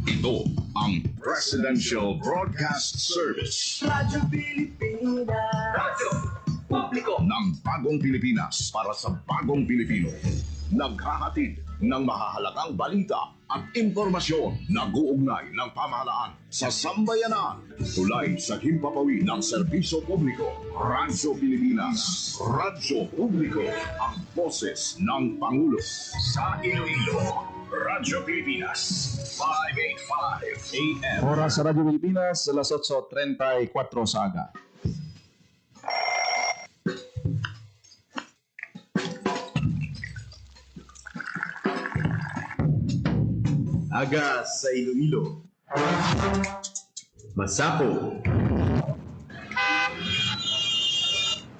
Ito ang Presidential Broadcast Service. Radyo Pilipinas. Radyo Publiko ng Bagong Pilipinas para sa Bagong Pilipino. Naghahatid ng mahahalagang balita at impormasyon na guugnay ng pamahalaan sa sambayanan. Tulay sa himpapawid ng serbisyo publiko. Radyo Pilipinas. Radyo Publiko. Ang boses ng Pangulo. Sa Iloilo, Radyo Pilipinas. 585 AM. Oras sa Radyo Pilipinas, alas 8:34 sa aga. Aga sa Iloilo. Masapo.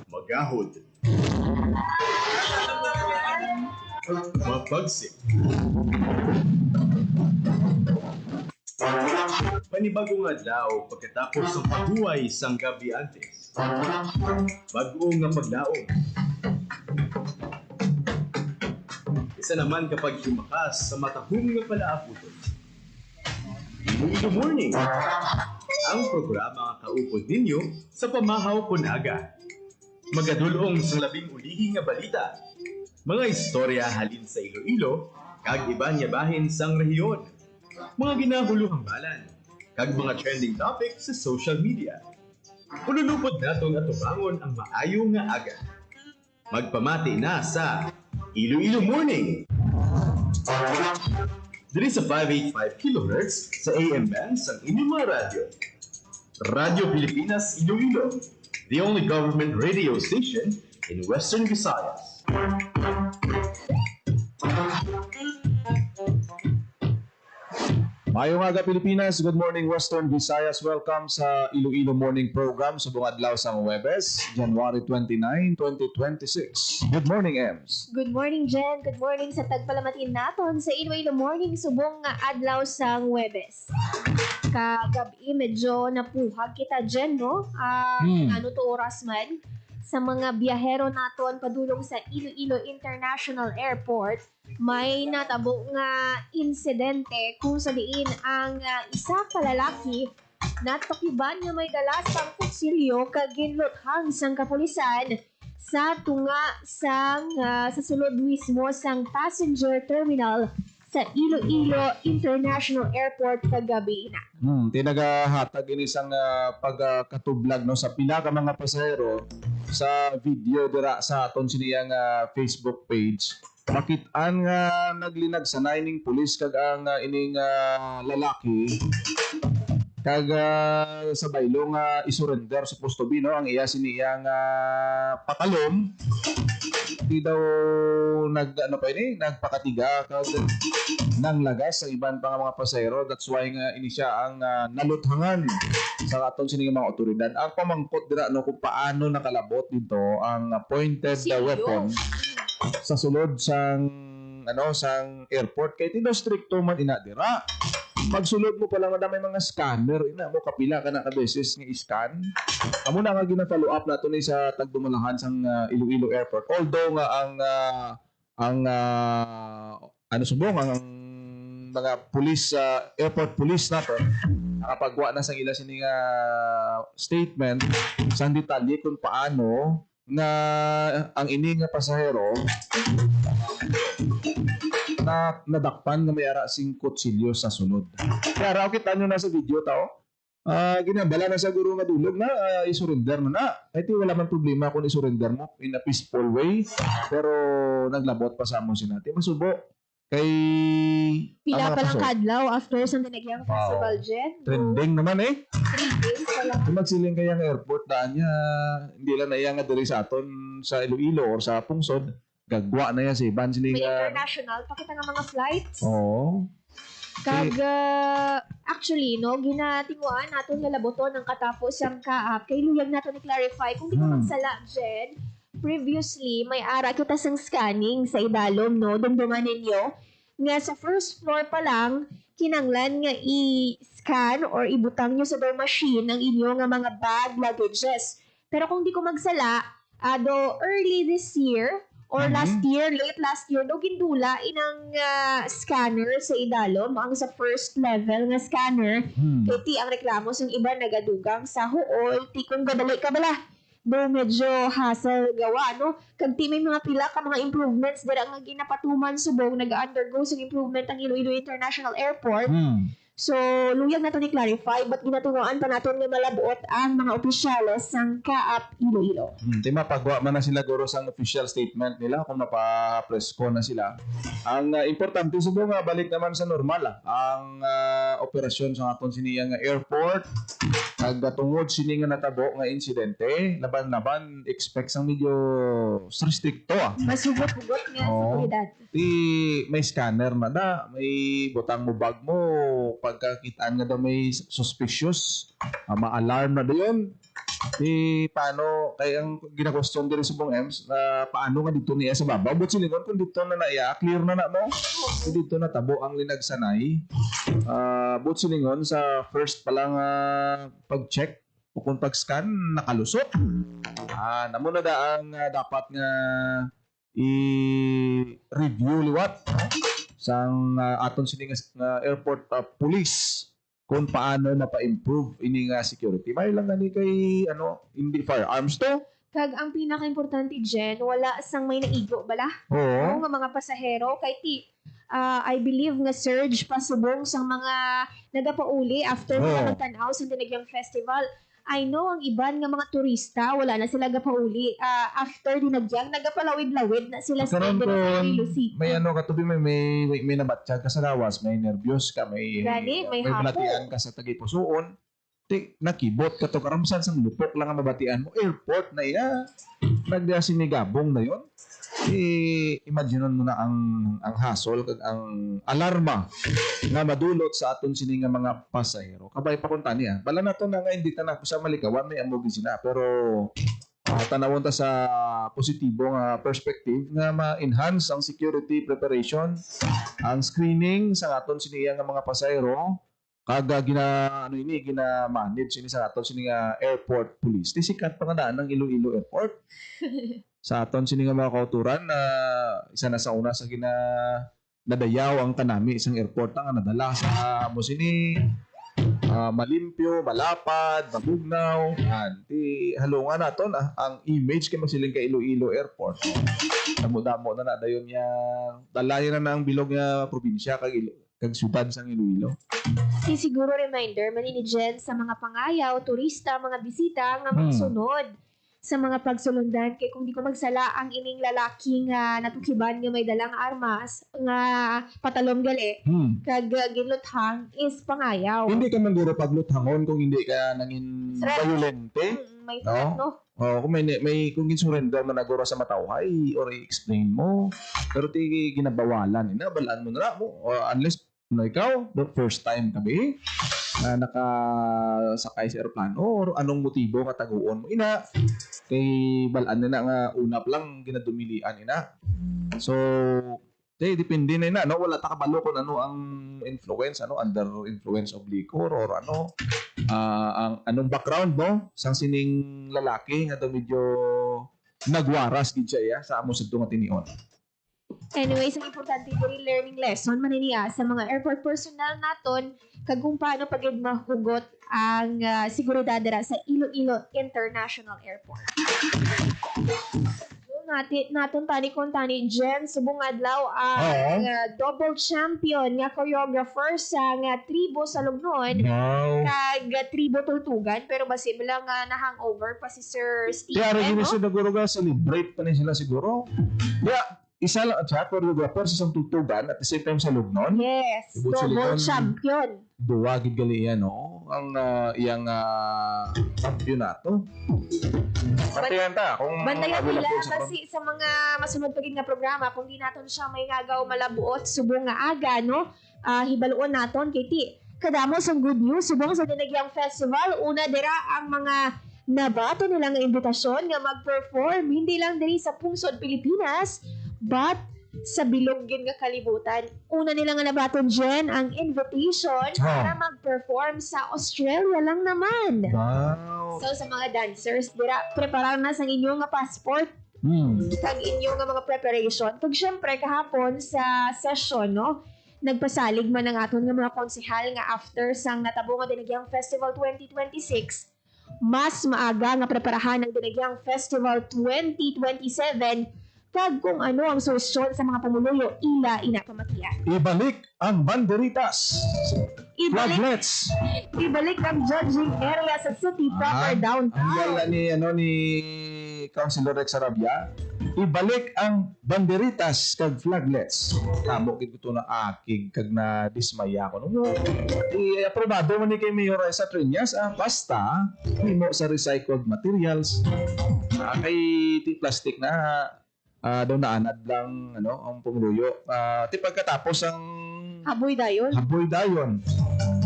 Magahod. Mapagsik. Panibagong adlaw pagkatapos ng pahuway sang gabi antes. Bagong nga paglaom. Isa naman kapag himakas sa matahong nga palaaputon. Iloilo Morning, ang programa kaupod ninyo sa pamahaw kunaga. Magadulong sa labing ulihi nga balita. Mga istorya halin sa Iloilo, kag iba niya bahin sang rehiyon. Mga ginahuluhang balan, kag mga trending topic sa social media. Ululupod natong atubangon ang maayo nga aga. Magpamati na sa Iloilo Morning. Dili sa 585 kHz sa AM band sa inyong mga radyo. Radyo Pilipinas Iloilo, the only government radio station in Western Visayas. Mayong aga Pilipinas, good morning Western Visayas. Welcome sa Iloilo Morning Program sa buong adlaw sa Huwebes, January 29, 2026. Good morning, Ems. Good morning, Jen. Good morning sa tagpalamatin naton sa Iloilo Morning subong nga adlaw sa Huwebes. Kagabi medyo napuhag kita, Jen, no? Ano to oras man? Sa mga biyahero naton padulong sa Iloilo International Airport, may natabo nga insidente kung sa diin ang isa ka lalaki natukiban nga may galasang kutsilyo kag ginluthang sang kapulisan sa tunga sang sa sulod mismo sang passenger terminal sa Iloilo International Airport kagabi na. Tinagahatag ini sang pagkatublag no sa pila ka mga pasahero sa video dira sa aton siniyang Facebook page. Makitaan nga naglinag sa ning pulis kag ang ining lalaki kag sa baylo nga isurrender supposed to be no ang iya siniyang patalom. Di daw nagpakatiga kag nang lagas sa iban pa nga mga pasahero. That's why nga ini siya ang naluthangan sa aton sining mga otoridad. Ang pamangkot dira no kung paano nakalabot dito ang pointed weapon sa sulod sang sang airport kay tido stricto man ina dira. Pagsulod mo pala madamay mga scanner ina mo kapila ka na ka beses nga i-scan. Amo na nga gina-follow up nato ni sa tagdumalahan sang Iloilo Airport. Although nga ang subong ang mga police airport police nato nakapagwa na sang ila sini nga statement sang detalye kung paano nga ang ini nga pasahero na nadakpan nga may ara sing kutsilyo sa sunod. Kaya raw kita nyo na sa video tao. Ginabala na sa guro nga dulog na isurrender na. Ito wala man problema kung isurrender mo in a peaceful way. Pero naglabot pa sa mo sinati. Masubo kay Pila pa lang kadlaw after sa Tinagyang Festival, Jen. Trending naman 3 days pa lang. Kung magsiling kayang airport daan niya, hindi lang na iya nga diri sa aton sa Iloilo or sa Pungsod. Gagwa na yan si Iban siling May international, pakita nga mga flights. Oo. Kag actually no ginatinguan naton nga laboton ng katapos ang kaap kay luyag naton i-clarify kung di ka magsala, Jen. Previously may ara kita sang scanning sa idalom no dumduman ninyo nga sa first floor pa lang kinanglan nga i-scan or ibutang nyo sa door machine ang inyo nga mga bag luggages. Pero kung di ko magsala, early this year or late last year, daw gindula inang scanner sa idalom, ang sa first level nga scanner, kay ti ang reklamo sa iba nagadugang sa huol, ti kung gadali ka bala, do medyo hassle gawa, no? Kag ti may mga pila ka mga improvements dira nga ginapatuman subong nag-undergo sa improvement ang Iloilo International Airport. So, luyag na to ni clarify, but ginatunguan pa natin nga malabuot ang mga opisyales ng Kaap Iloilo. Di mapagawa man na sila guro sa official statement nila kung mapa-presko na sila. Ang importante siguro nga balik naman sa normal ang operasyon sa aton siniyang airport. Tungod sini nga natabo nga insidente, laban-laban expect sang medyo stricto Mas hugot-hugot nga sa seguridad. May scanner na may butang mo bag mo, pagkakitaan nga daw may suspicious, ma-alarm na doon. Paano, kaya ang gina-question din sa buong EMS, paano nga dito niya sa babaw? But silingon, kung dito na naiya, clear na mo. Kung dito na tabo ang linagsanay. But silingon, sa first palang pag-check, o kung pag-scan, nakalusot. Namo na ang dapat nga i-review liwat sang aton sining airport police kung paano mapa-improve ini nga security. May lang gani kay hindi firearms to. Kag ang pinaka-importante Jen, wala sang may naigo bala. Oo. Nga mga pasahero kay ti I believe nga surge pasubong sang mga nagapauli after mga magtanaw sa Dinagyang Festival. I know ang iban nga mga turista, wala na sila gapauli. After Dinagyang, nagapalawid-lawid na sila sa Iloilo City. May katubi, may nabatsyag ka sa lawas, may nervyos ka, may balatian ka sa Tagipusoon. Nakibot ka to, karamsan sang lupok lang ang mabatian mo. Airport na iya. Nagdasinigabong na yon. Imagineon mo na ang hassle kag ang alarma nga madulot sa aton sini nga mga pasahero. Kabay pa kun tani bala na to na nga hindi ta na sa malikawan may amogin sina pero tanawon ta sa positibo nga perspective nga ma-enhance ang security preparation, ang screening sa aton sini nga mga pasahero kaga gina-manage ini sa aton sini nga airport police. Sikat pa nga ng Iloilo Airport. Sa aton sini nga mga kauturan na isa na sa una sa nadayaw ang kanami isang airport nga nadala sa amo sini malimpyo, malapad, mabugnaw. Halungan naton ang image kay masiling ka Iloilo Airport. Damo-damo na dayon niya dalayan na ang bilog nga probinsya kag syudad sang Iloilo. Siguro reminder manini Jen sa mga pangayaw, turista, mga bisita nga magsunod sa mga pagsulundan kay kung di ko magsala ang ining lalaking natukiban nga may dalang armas nga patalom gali kag ginluthang is pangayaw. Hindi ka man guro pagluthangon kung hindi ka nangin violente. May threat, no? Kung may kung surrender na naguro sa matawhay or i-explain mo. Pero ti ginabawalan balaan mo na mo unless ikaw the first time kami na nakasakay sa aeroplano or anong motibo nga taguon mo kay balaan na nga una pa lang ginadumilian so depende na no wala ta kabalo kung ano ang influence under influence of liquor or ang anong background mo sang sining lalaki nga daw medyo nagwaras gid siya sa amo sa nga tinion. Anyways, ang importante diri learning lesson maniniya sa mga airport personnel naton kag kung paano pagid mahugot ang seguridad dira sa Iloilo International Airport. Naton tani Jen subong adlaw ang double champion nga choreographer sa tribo sa Lugnon kag tribo Tultugan pero basi lang na-hangover pa si Sir Steve. Kaya rin sila siguro celebrate pa sila siguro. Isa lang siya, choreographer sa isang Tultugan at the same time sa Lugnon. Yes, double champion. Duwagid gali yan, ang iyang kampiyonato. Bantayan ta. Bantayan nila kasi sa mga masunod pagin nga programa, kung di naton siya may ngagaw malabuot, subong nga aga, no? Hibaluon naton kay ti. Kadamo sa good news, subong sa Dinagyang Festival, una dira ang mga nabato nilang imbitasyon nga mag-perform, hindi lang diri sa pungsod Pilipinas, but sa bilog nga kalibutan. Una nila nga nabaton Jen ang invitation para mag-perform sa Australia lang naman. Wow. So sa mga dancers, dira preparar na sa inyong nga passport Kag inyong nga mga preparation. Kag syempre kahapon sa session, no, nagpasalig man ang aton nga mga konsehal nga after sang natabo nga Dinagyang Festival 2026, mas maaga nga preparahan ang Dinagyang Festival 2027 kag kung ano ang solusyon sa mga pamumuyo ila inapamatian. Ibalik ang banderitas. Flaglets. Ibalik ang judging area sa city proper Ang downtown. gala ni Councilor Rex Arabia, ibalik ang banderitas kag flaglets. Tamo gid ko na akig kag na dismaya ko. No, i-aprobado man ni kay Mayor Raisa Triñas basta himo sa recycled materials. Kay ti plastic na daw naanad lang ang pumuluyo. Ti pagkatapos ang Haboy dayon. Haboy dayon.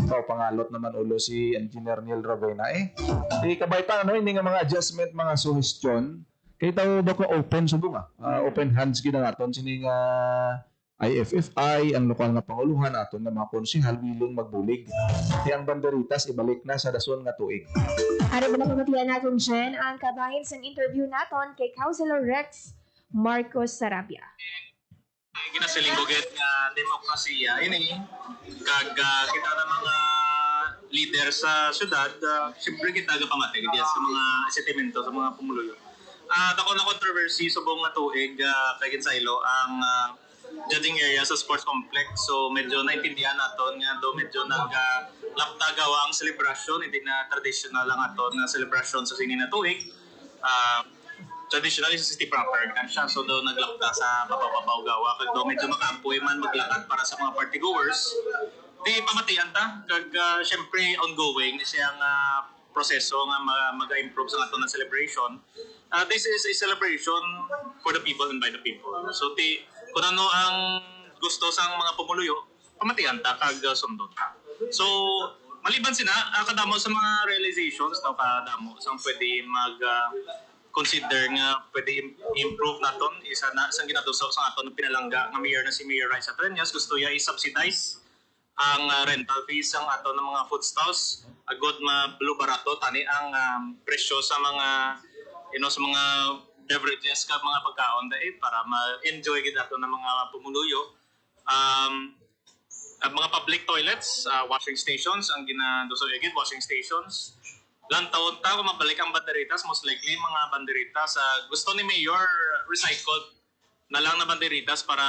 Ikaw, pangalot naman ulo si Engineer Neil Ravena kabay pa hindi nga mga adjustment, mga suggestion kay tao daw ko open subong open hands gid ang aton sini nga IFFI, ang lokal nga panguluhan aton nga mga konsehal willing magbulig. Ang banderitas ibalik na sa dason nga tuig. Ari ba napamatian natin dyan ang kabahin sa interview naton kay Councilor Rex Marcos Sarabia. Ginasilinggoget nga demokrasiya ini kag kita na mga leader sa syudad siyempre kita gapamatay diya sa mga sentimento sa mga pumuluyo. Dako na controversy subong nga tuig kay Ginsailo ang judging area sa sports complex, so medyo naintindihan naton nga do medyo laptagawa ang celebration, hindi na traditional lang aton nga celebration sa sini na tuig. Traditionally sa city proper gan siya, so daw naglakta sa mababaw gawa kag daw medyo makaampuy man maglakad para sa mga party goers. Di pamatian ta kag syempre ongoing ni siyang proseso nga mag-improve sa aton ng celebration. This is a celebration for the people and by the people. So kung ano ang gusto sang mga pumuluyo, pamatian ta kag sundot. So maliban sina kadamo sa mga realizations daw kadamo sang pwede consider nga pwede improve naton isa na sang ginaduso sa aton pinalangga nga mayor na si Mayor Raisa Triñas, gusto niya i-subsidize ang rental fees ang aton ng mga food stalls agod ma-blue barato tani ang presyo sa mga sa mga beverages ka mga pagkaon para ma-enjoy gid ato ng mga pumuluyo. Mga public toilets, washing stations ang ginaduso agad, washing stations. Lantaon ta kung mabalik ang banderitas, most likely mga banderitas gusto ni Mayor recycled na lang na banderitas para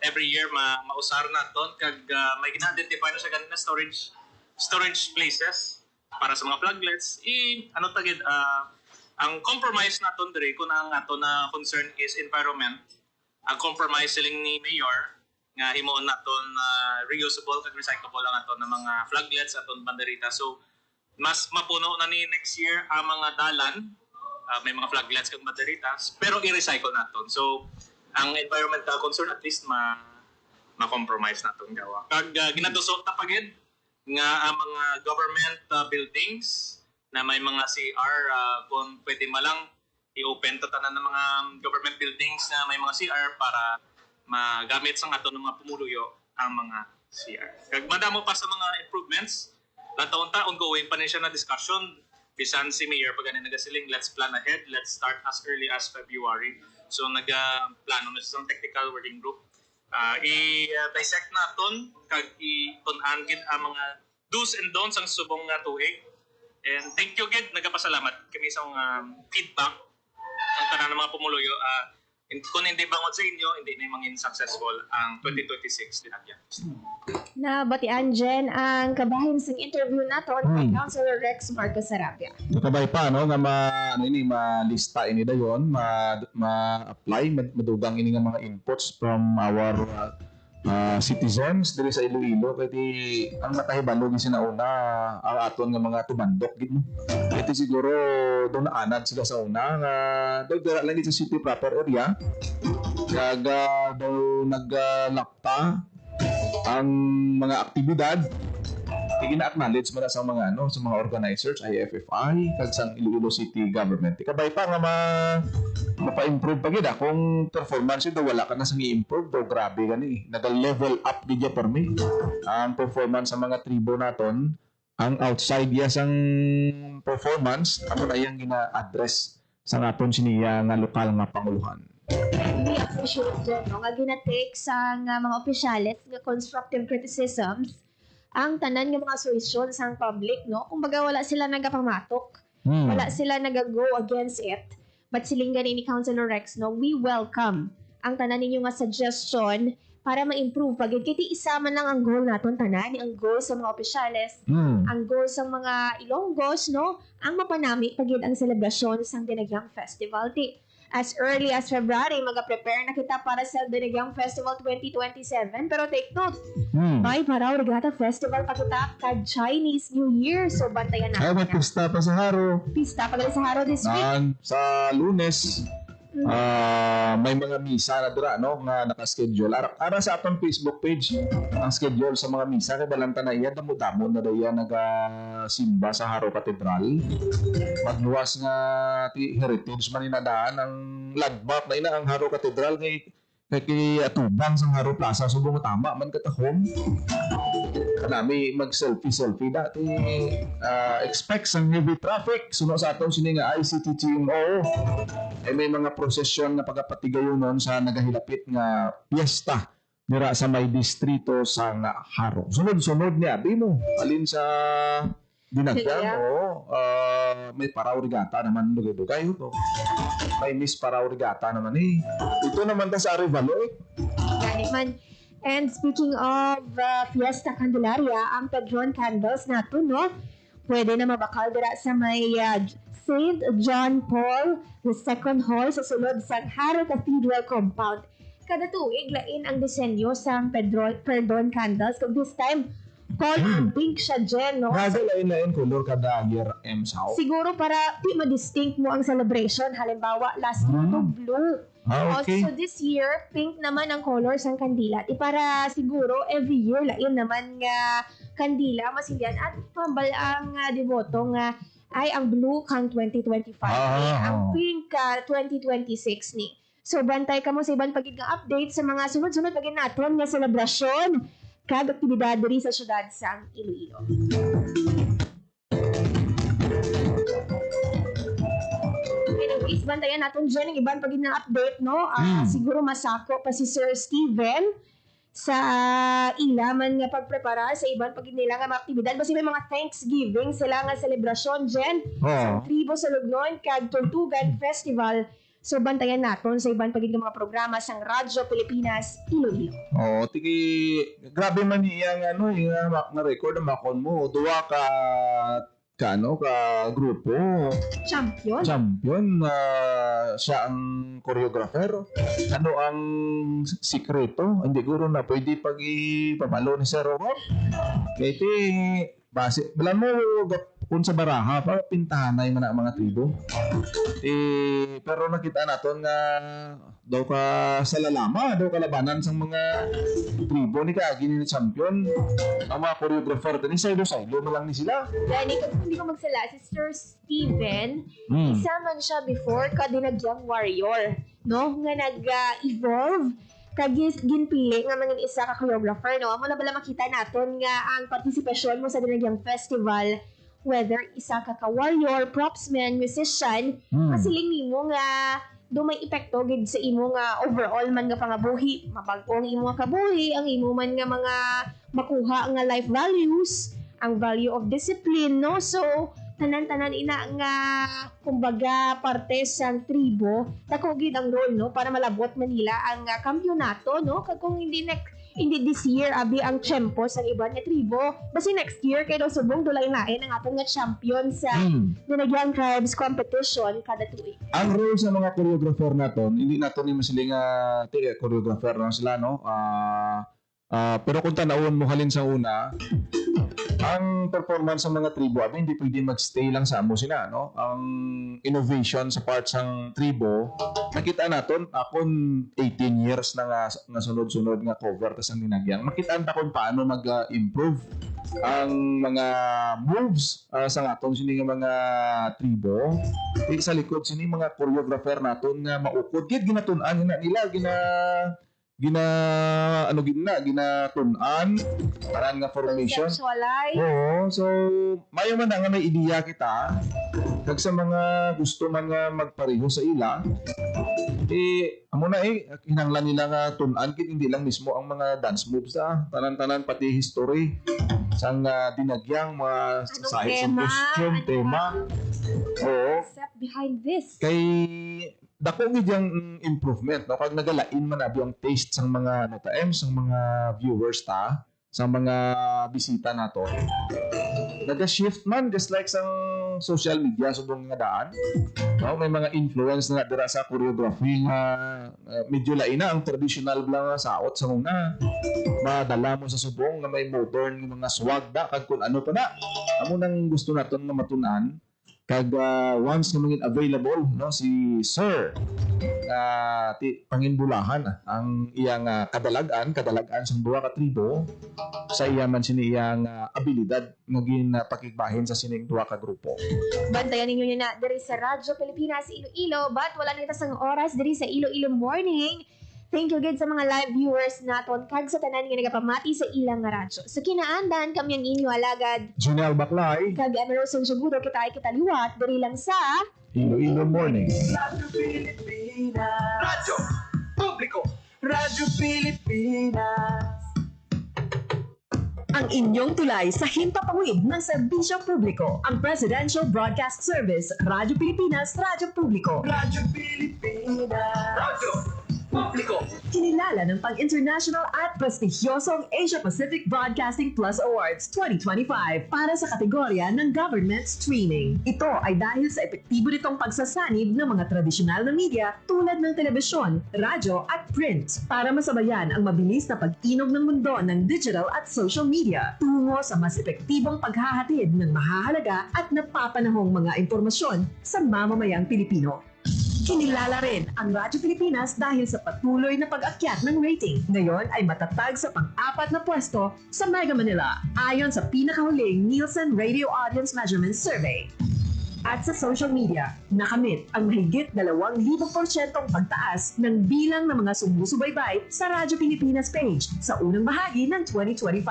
every year mausar naton kag may gina-identify na siya ganina storage places para sa mga flaglets. Ang compromise naton dire kung ang ato na concern is environment, ang compromise siling ni Mayor nga himuon naton reusable kag recyclable ang aton na mga flaglets aton banderitas. So mas mapuno na ni next year ang mga dalan, may mga flaglets kag banderitas, pero i-recycle naton. So ang environmental concern at least ma-compromise naton gawa. Kag ginadusot ta pagid nga ang mga government buildings na may mga CR kung pwede malang i-open to tanan ng mga government buildings na may mga CR para magamit sa aton ng mga pumuluyo ang mga CR. Kag madamo pa sa mga improvements. Taon ta ongoing pa siya na discussion bisan si Mayor pag nagasiling let's plan ahead, let's start as early as February. So nagplano na sa technical working group i-dissect naton kag itun-an gid ang mga do's and don'ts ang subong nga tuig. And thank you gid, nagapasalamat kami sa feedback ang tanan ng mga pumuluyo. Kung hindi bangon sa inyo, hindi na mangin successful ang 2026 Dinagyang. Nabatian dyan ang kabahin sa interview naton kay Councilor Rex Marcos Sarabia. Nakabay pa nga malista ini dayon, ma-apply madugang ini nga mga inputs from our citizens diri sa Iloilo kay ang matahibalo ni sinauna ang aton nga mga tumandok gid mo. Ito siguro doon naanad sila sa una nga dira lang sa city proper area kag daw naglakta ang mga aktibidad gina-acknowledge mo na sa mga sa mga organizers IFFI kag sa Iloilo City Government. Ikabay pa nga mapa-improve pa gid kung performance do wala ka na sang i-improve do grabe gani naga-level up gid ya permi ang performance sa mga tribo naton ang outside ya sang performance ano na yang gina-address sa aton siniya nga lokal nga panguluhan. We appreciate dyan, no? Nga ginatake sa nga mga opisyalis nga constructive criticisms ang tanan nga mga solusyon sa public, no? Kumbaga wala sila nagapamatok. Wala sila nag-go against it. But siling ganin ni Councilor Rex, no? We welcome ang tanan ninyo nga suggestion para ma-improve. Pagid kiti isa man lang ang goal naton tanan, ang goal sa mga opisyales, ang goal sa mga Ilonggos, no? Ang mapanami pagid ang selebrasyon sa Dinagyang Festival. As early as February, mag-prepare na kita para sa Dinagyang Festival 2027. Pero take note, may Parao Regatta Festival pa kita kag Chinese New Year. So, bantayan Ay, natin. may pista pa sa Haro. Pista pa sa Haro this week. Sa Lunes, may mga misa na dira, no, nga naka-schedule. Ara sa atong Facebook page, ang schedule sa mga misa kay balanta na iya damo-damo na daya naga-simba sa Haro Cathedral. Magluwas nga ti heritage man inadaan ang landmark na ina ang Haro Cathedral kay atubang sa Haro Plaza subong tama man katahom. Kanami mag-selfie dati. Expect sang heavy traffic suno sa atong sini nga ICT TMO. May mga prosesyon na pagapatigayonon sa nagahilapit nga piyesta nira sa may distrito sa Haro. Sunod-sunod ni abi mo alin sa Dinagyang, may Parao Regatta naman dugay to. May Miss Parao Regatta naman Ito naman ta sa Arevalo Ganit man. And speaking of Fiesta Candelaria, ang Pedron Candles nato, no? Pwede na mabakal dira sa may St. John Paul II Hall sa sulod sa Haro Cathedral Compound. Kada tuig, lain ang disenyo sa Pedron Candles. Kung this time, color pink siya dyan, no? Nasa lain-lain color kada year sao. Siguro para di ma-distinct mo ang celebration. Halimbawa, last year to blue. Okay. So this year, pink naman ang colors ng kandila. Para siguro every year lain naman nga kandila masilyan at pambal ang deboto nga ay ang blue kang 2025 ang pink 2026 ni. So bantay ka mo sa ibang pagid nga update sa mga sunod-sunod pagid naton nga selebrasyon kag aktibidad diri sa syudad sa Iloilo. Anyways, bantayan natin dyan ang ibang pagid na update, no? Siguro masako pa si Sir Steven sa ilaman nga pagprepara sa ibang pagid nila nga mga aktibidad. Basta may mga Thanksgiving sila nga selebrasyon dyan sa tribo sa Lugnon kag Tortugan Festival. So bantayan naton sa ibang pagid nga mga programa sang Radyo Pilipinas Iloilo. Grabe man iyang nga record ang makon mo. Duwa ka grupo. Champion. Siya ang choreographer. Ano ang sikreto? Hindi guro na pwede pag-ipamalo ni Sir Robert. Kaya base, bilan mo kung sa baraha, para pintahan na yung mga tribo. Pero nakita natin nga daw ka sa lalama, daw kalabanan sa mga tribo ni Kaagin ni Champion. Ang mga choreographer, ni silo-silo na lang ni sila. Gani, kung hindi ko magsala, si Sir Steven, isa man siya before ka Dinagyang Warrior, no? Nga nag-evolve kagis ginpili nga mangin isa ka choreographer, no? Amo na bala makita naton nga ang partisipasyon mo sa Dinagyang Festival, whether isa ka warrior, propsman, musician, masiling nimo nga may epekto gid sa imo nga overall man nga pangabuhi, mabag-o ang imo nga kabuhi, ang imo man nga mga makuha nga life values, ang value of discipline, no? So tanan-tanan ina nga kumbaga parte sa tribo, dako gid ang role, no, para malabot Manila ang kampeonato, no? Kag kung hindi this year abi ang tiyempo sa iban nga tribo, basi next year kay daw subong dulay-lain ang aton nga champion sa Dinagyang Tribes competition kada tuig. Ang role sa mga choreographer naton, hindi naton ni masiling choreographer na sila, no? Pero kung tanawon mo halin sa una, ang performance ng mga tribo, hindi pwede magstay lang sa amo sila, no? Ang innovation sa parts ng tribo, nakita naton akon 18 years na nga sunod-sunod nga cover tas ang Dinagyang. Makita ta kung paano mag-improve ang mga moves sa aton sini nga mga tribo. Sa likod sini mga choreographer naton nga maukod gid ginatun-an nila ginatunan parang nga formation. Conceptualize. Oo, so mayo man nga may ideya kita Kag sa mga gusto man nga magpareho sa ila, amo na hinanglan nila nga tun-an kit hindi lang mismo ang mga dance moves tanan-tanan pati history sang dinagyang mga sides ng costume, tema. Oo. Concept behind this. Kay dako gid yang improvement no kag nagalain man abi ang taste sang mga sang mga viewers sa mga bisita nato. Naga-shift man just like sang social media subong nga daan. No, may mga influence na dira sa choreography nga medyo lain na ang traditional lang nga saot sa una. Madala mo sa subong nga may modern mga swag kag kun ano pa na. Amo nang gusto naton nga matun-an kag once nga mangin available no si Sir panginbulahan ang iyang kadalagan sa duha ka tribo sa iya man sini iyang abilidad nga ginapakigbahin sa sining duha ka grupo. Bantayan ninyo na diri sa Radyo Pilipinas Iloilo, but wala na sang oras diri sa Iloilo Morning. Thank you again sa mga live viewers naton kag sa tanan nga nagapamati sa ilang nga radyo. Sa kinaandan kami ang inyo alagad Junel Baklay, kag Emerson Seguro kita ay kitaliwat diri lang sa Iloilo Morning. Radyo Pilipinas. Radyo Publiko. Radyo Pilipinas. Ang inyong tulay sa himpapawid ng serbisyo publiko, ang Presidential Broadcast Service, Radyo Pilipinas, Radyo Publiko. Radyo Pilipinas. Radyo Publiko. Kinilala ng pang-international at prestigyosong Asia Pacific Broadcasting Plus Awards 2025 para sa kategorya ng Government Streaming. Ito ay dahil sa epektibo nitong pagsasanib ng mga tradisyonal na media tulad ng telebisyon, radyo at print para masabayan ang mabilis na pag-inog ng mundo ng digital at social media tungo sa mas epektibong paghahatid ng mahahalaga at napapanahong mga impormasyon sa mamamayang Pilipino. Kinilala rin ang Radyo Pilipinas dahil sa patuloy na pag-akyat ng rating. Ngayon ay matatag sa pang-4 na pwesto sa Mega Manila ayon sa pinakahuling Nielsen Radio Audience Measurement Survey. At sa social media, nakamit ang mahigit 2,000% pagtaas ng bilang ng mga sumusubaybay sa Radyo Pilipinas page sa unang bahagi ng 2025.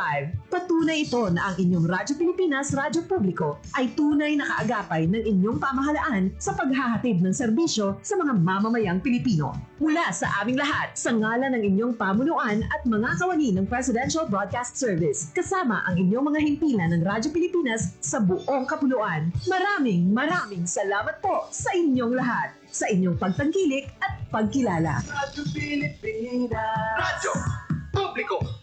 Patunay ito na ang inyong Radyo Pilipinas Radyo Publiko ay tunay na kaagapay ng inyong pamahalaan sa paghahatid ng serbisyo sa mga mamamayang Pilipino. Mula sa aming lahat, sa ngalan ng inyong pamunuan at mga kawani ng Presidential Broadcast Service, kasama ang inyong mga himpilan ng Radyo Pilipinas sa buong kapuluan. Maraming salamat po sa inyong lahat, sa inyong pagtangkilik at pagkilala. Radyo Pilipinas. Radyo Publiko.